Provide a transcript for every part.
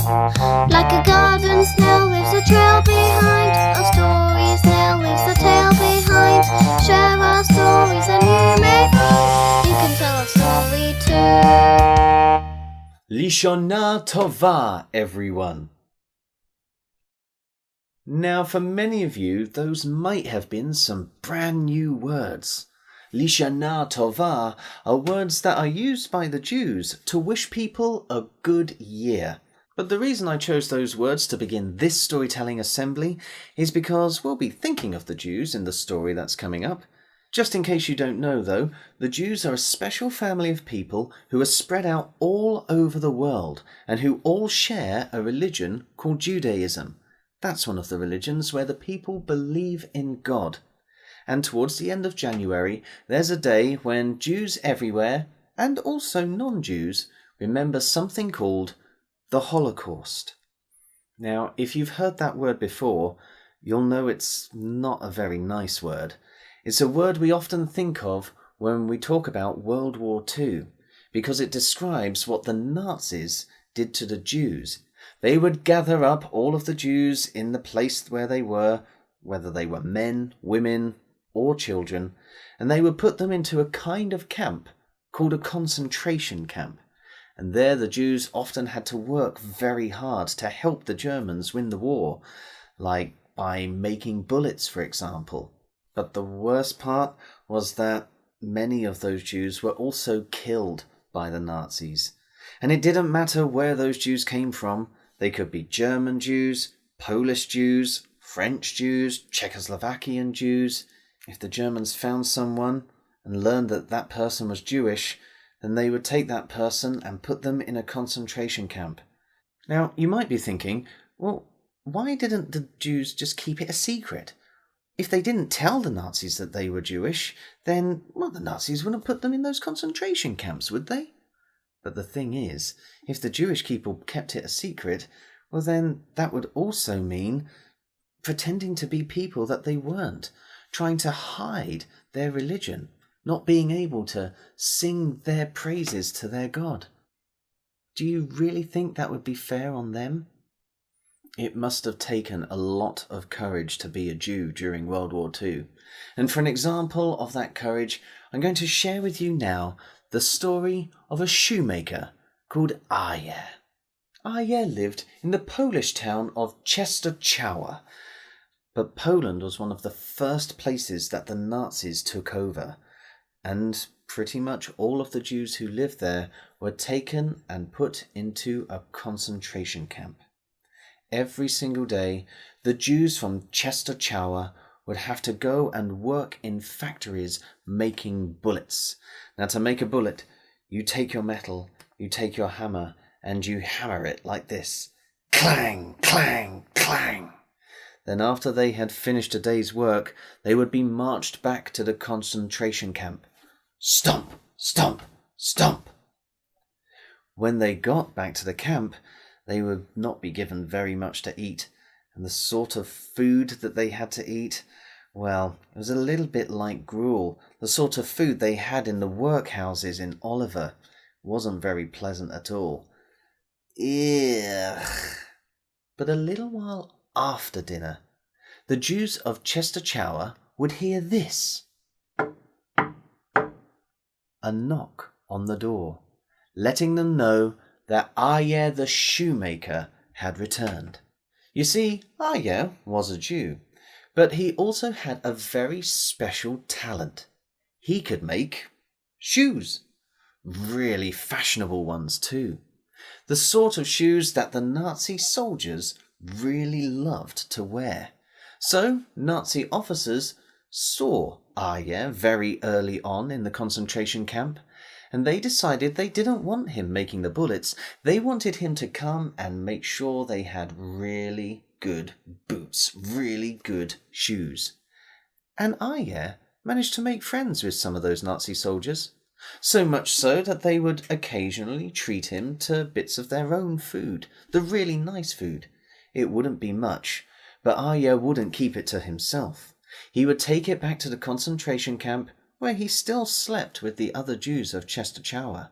Like a garden snail leaves a trail behind, a story snail leaves a tail behind. Share our stories and you may find you can tell a story too. Lishona Tova, everyone. Now, for many of you, those might have been some brand new words. Lishana Tova are words that are used by the Jews to wish people a good year. But the reason I chose those words to begin this storytelling assembly is because we'll be thinking of the Jews in the story that's coming up. Just in case you don't know though, the Jews are a special family of people who are spread out all over the world and who all share a religion called Judaism. That's one of the religions where the people believe in God. And towards the end of January, there's a day when Jews everywhere, and also non-Jews, remember something called the Holocaust. Now, if you've heard that word before, you'll know it's not a very nice word. It's a word we often think of when we talk about World War II, because it describes what the Nazis did to the Jews. They would gather up all of the Jews in the place where they were, whether they were men, women, or children, and they would put them into a kind of camp called a concentration camp. And there the Jews often had to work very hard to help the Germans win the war, like by making bullets, for example. But the worst part was that many of those Jews were also killed by the Nazis. And it didn't matter where those Jews came from. They could be German Jews, Polish Jews, French Jews, Czechoslovakian Jews. If the Germans found someone and learned that that person was Jewish, then they would take that person and put them in a concentration camp. Now, you might be thinking, well, why didn't the Jews just keep it a secret? If they didn't tell the Nazis that they were Jewish, then, well, the Nazis wouldn't put them in those concentration camps, would they? But the thing is, if the Jewish people kept it a secret, well then that would also mean pretending to be people that they weren't, trying to hide their religion, not being able to sing their praises to their God. Do you really think that would be fair on them? It must have taken a lot of courage to be a Jew during World War II. And for an example of that courage, I'm going to share with you now the story of a shoemaker called Aryeh. Aryeh lived in the Polish town of Częstochowa, but Poland was one of the first places that the Nazis took over, and pretty much all of the Jews who lived there were taken and put into a concentration camp. Every single day, the Jews from Częstochowa would have to go and work in factories making bullets. Now, to make a bullet, you take your metal, you take your hammer, and you hammer it like this. Clang, clang, clang. Then after they had finished a day's work, they would be marched back to the concentration camp. Stomp, stomp, stomp. When they got back to the camp, they would not be given very much to eat, and the sort of food that they had to eat, well, it was a little bit like gruel. The sort of food they had in the workhouses in Oliver wasn't very pleasant at all. Ugh. But a little while after dinner, the Jews of Częstochowa would hear this. A knock on the door, letting them know that Aryeh the shoemaker had returned. You see, Aryeh was a Jew, but he also had a very special talent. He could make shoes, really fashionable ones too. The sort of shoes that the Nazi soldiers really loved to wear. So Nazi officers saw Aryeh very early on in the concentration camp, and they decided they didn't want him making the bullets. They wanted him to come and make sure they had really good boots, really good shoes. And Aryeh managed to make friends with some of those Nazi soldiers, so much so that they would occasionally treat him to bits of their own food, the really nice food. It wouldn't be much, but Aryeh wouldn't keep it to himself. He would take it back to the concentration camp, where he still slept with the other Jews of Częstochowa.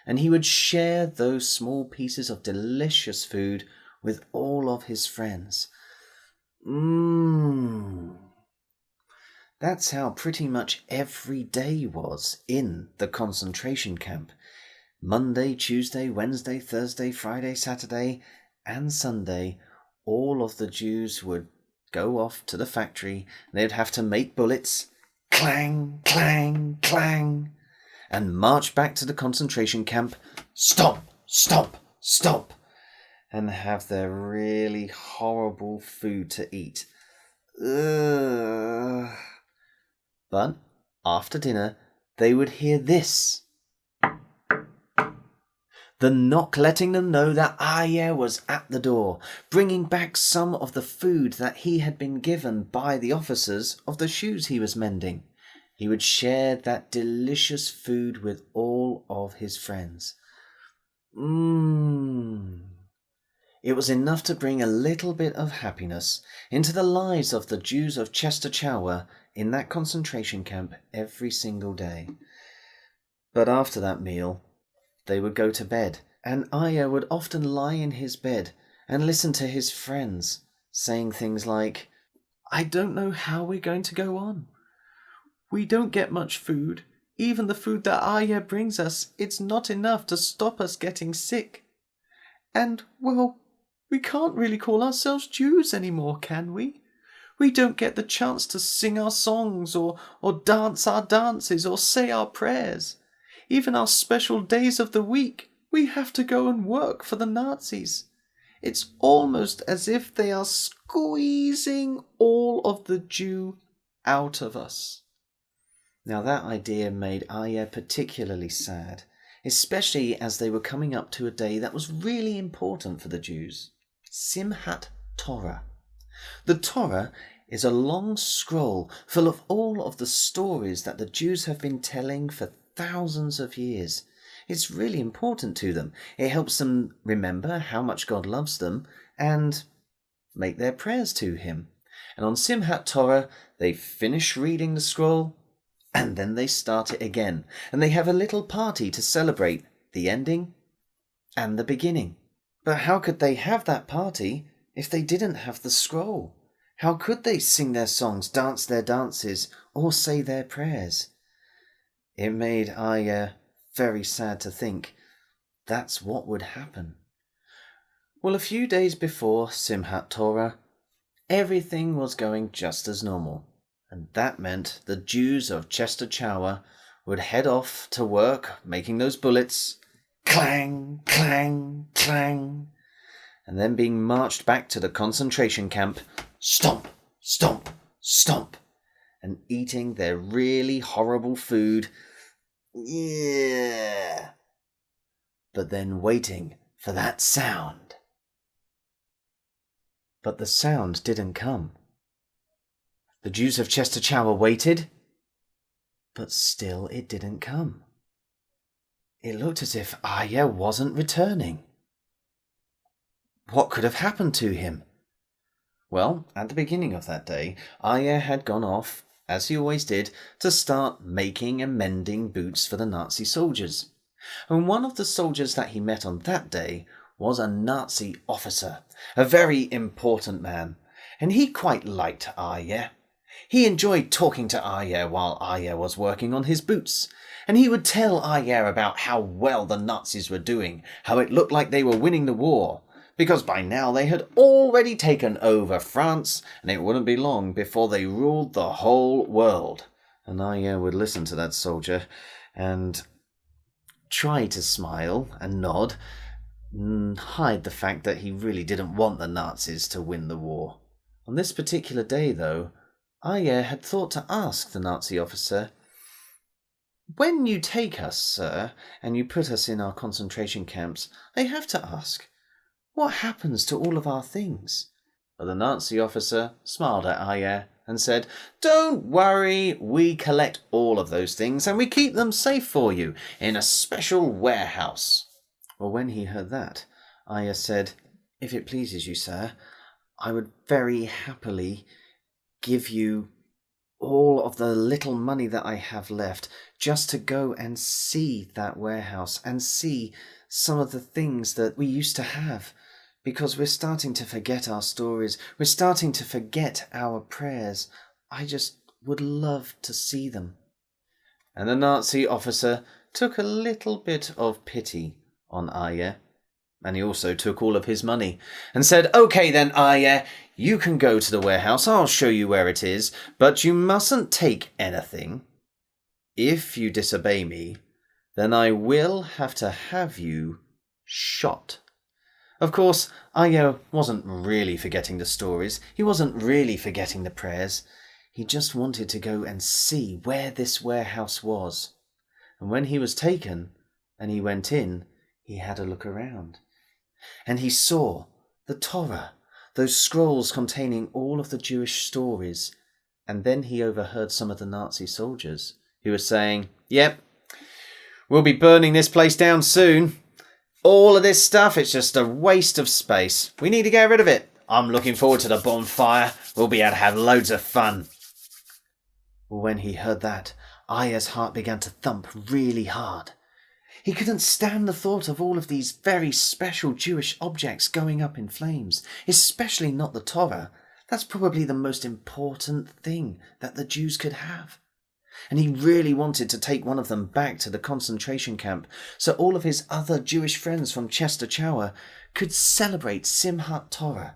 and he would share those small pieces of delicious food with all of his friends. That's how pretty much every day was in the concentration camp. Monday, Tuesday, Wednesday, Thursday, Friday, Saturday, and Sunday, all of the Jews would go off to the factory. They'd have to make bullets, clang, clang, clang, and march back to the concentration camp, stomp, stomp, stomp, and have their really horrible food to eat. But after dinner, they would hear this. The knock letting them know that Aryeh was at the door, bringing back some of the food that he had been given by the officers of the shoes he was mending. He would share that delicious food with all of his friends. It was enough to bring a little bit of happiness into the lives of the Jews of Częstochowa in that concentration camp every single day. But after that meal, they would go to bed, and Aryeh would often lie in his bed and listen to his friends saying things like, "I don't know how we're going to go on. We don't get much food. Even the food that Aryeh brings us, it's not enough to stop us getting sick. And, well, we can't really call ourselves Jews anymore, can we? We don't get the chance to sing our songs or dance our dances or say our prayers. Even our special days of the week, we have to go and work for the Nazis. It's almost as if they are squeezing all of the Jew out of us." Now that idea made Aryeh particularly sad, especially as they were coming up to a day that was really important for the Jews, Simchat Torah. The Torah is a long scroll full of all of the stories that the Jews have been telling for thousands of years. It's really important to them. It helps them remember how much God loves them and make their prayers to him. And on Simchat Torah, they finish reading the scroll and then they start it again. And they have a little party to celebrate the ending and the beginning. But how could they have that party if they didn't have the scroll? How could they sing their songs, dance their dances, or say their prayers? It made Aryeh very sad to think that's what would happen. Well, a few days before Simchat Torah, everything was going just as normal, and that meant the Jews of Częstochowa would head off to work making those bullets, clang, clang, clang, and then being marched back to the concentration camp, stomp, stomp, stomp, and eating their really horrible food, but then waiting for that sound. But the sound didn't come. The Jews of Częstochowa waited, but still it didn't come. It looked as if Aryeh wasn't returning. What could have happened to him? Well, at the beginning of that day, Aryeh had gone off, as he always did, to start making and mending boots for the Nazi soldiers. And one of the soldiers that he met on that day was a Nazi officer, a very important man, and he quite liked Aryeh. He enjoyed talking to Aryeh while Aryeh was working on his boots, and he would tell Aryeh about how well the Nazis were doing, how it looked like they were winning the war, because by now they had already taken over France, and it wouldn't be long before they ruled the whole world. And Aryeh would listen to that soldier and try to smile and nod, and hide the fact that he really didn't want the Nazis to win the war. On this particular day, though, Aryeh had thought to ask the Nazi officer, "When you take us, sir, and you put us in our concentration camps, I have to ask, what happens to all of our things?" But the Nazi officer smiled at Aryeh and said, "Don't worry, we collect all of those things and we keep them safe for you in a special warehouse." Well, when he heard that, Aryeh said, "If it pleases you, sir, I would very happily give you all of the little money that I have left just to go and see that warehouse and see some of the things that we used to have, because we're starting to forget our stories. We're starting to forget our prayers. I just would love to see them." And the Nazi officer took a little bit of pity on Aryeh, and he also took all of his money and said, "Okay then, Aryeh, you can go to the warehouse. I'll show you where it is, but you mustn't take anything. If you disobey me, then I will have to have you shot." Of course, Aryeh wasn't really forgetting the stories. He wasn't really forgetting the prayers. He just wanted to go and see where this warehouse was. And when he was taken and he went in, he had a look around. And he saw the Torah, those scrolls containing all of the Jewish stories. And then he overheard some of the Nazi soldiers who were saying, "Yep, we'll be burning this place down soon. All of this stuff, it's just a waste of space. We need to get rid of it. I'm looking forward to the bonfire. We'll be able to have loads of fun." Well, when he heard that, Aryeh's heart began to thump really hard. He couldn't stand the thought of all of these very special Jewish objects going up in flames, especially not the Torah. That's probably the most important thing that the Jews could have. And he really wanted to take one of them back to the concentration camp so all of his other Jewish friends from Częstochowa could celebrate Simchat Torah,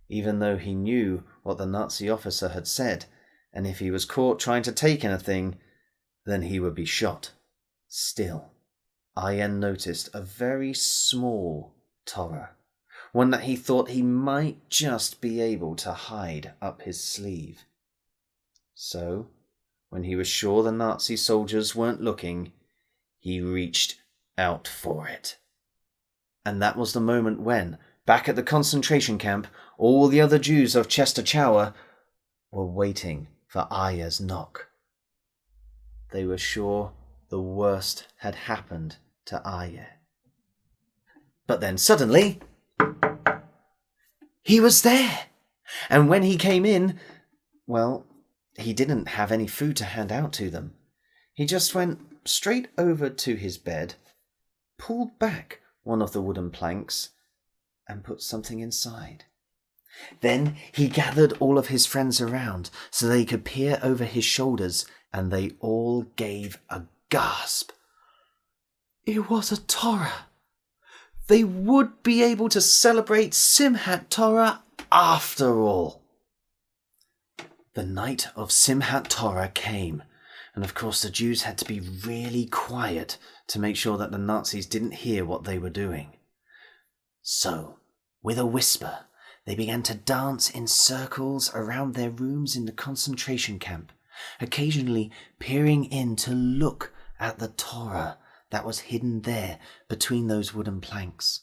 even though he knew what the Nazi officer had said, and if he was caught trying to take anything, then he would be shot. Still, Aryeh noticed a very small Torah, one that he thought he might just be able to hide up his sleeve. So, when he was sure the Nazi soldiers weren't looking, he reached out for it. And that was the moment when, back at the concentration camp, all the other Jews of Częstochowa were waiting for Aryeh's knock. They were sure the worst had happened to Aryeh. But then suddenly, he was there. And when he came in, well, he didn't have any food to hand out to them. He just went straight over to his bed, pulled back one of the wooden planks, and put something inside. Then he gathered all of his friends around so they could peer over his shoulders, and they all gave a gasp. It was a Torah. They would be able to celebrate Simchat Torah after all. The night of Simchat Torah came, and of course the Jews had to be really quiet to make sure that the Nazis didn't hear what they were doing. So, with a whisper, they began to dance in circles around their rooms in the concentration camp, occasionally peering in to look at the Torah that was hidden there between those wooden planks.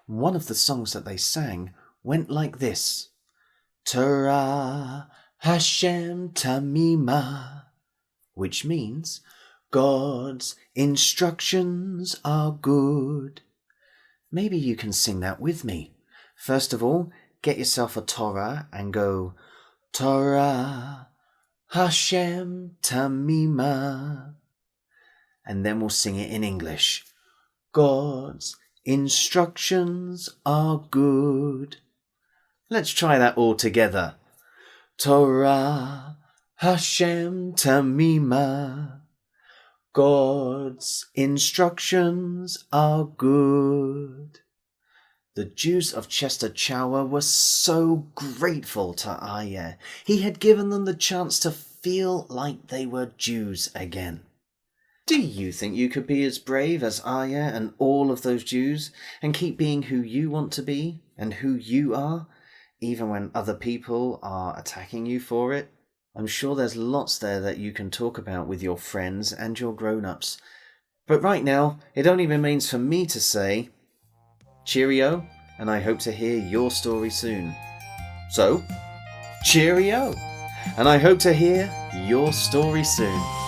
One of the songs that they sang went like this: Torah Hashem Tamima, which means God's instructions are good. Maybe you can sing that with me. First of all, get yourself a Torah and go, Torah Hashem Tamima. And then we'll sing it in English. God's instructions are good. Let's try that all together. Torah Hashem Tamima. God's instructions are good. The Jews of Częstochowa were so grateful to Aryeh. He had given them the chance to feel like they were Jews again. Do you think you could be as brave as Aryeh and all of those Jews and keep being who you want to be and who you are, even when other people are attacking you for it? I'm sure there's lots there that you can talk about with your friends and your grown-ups. But right now, it only remains for me to say, cheerio, and I hope to hear your story soon. So, cheerio, and I hope to hear your story soon.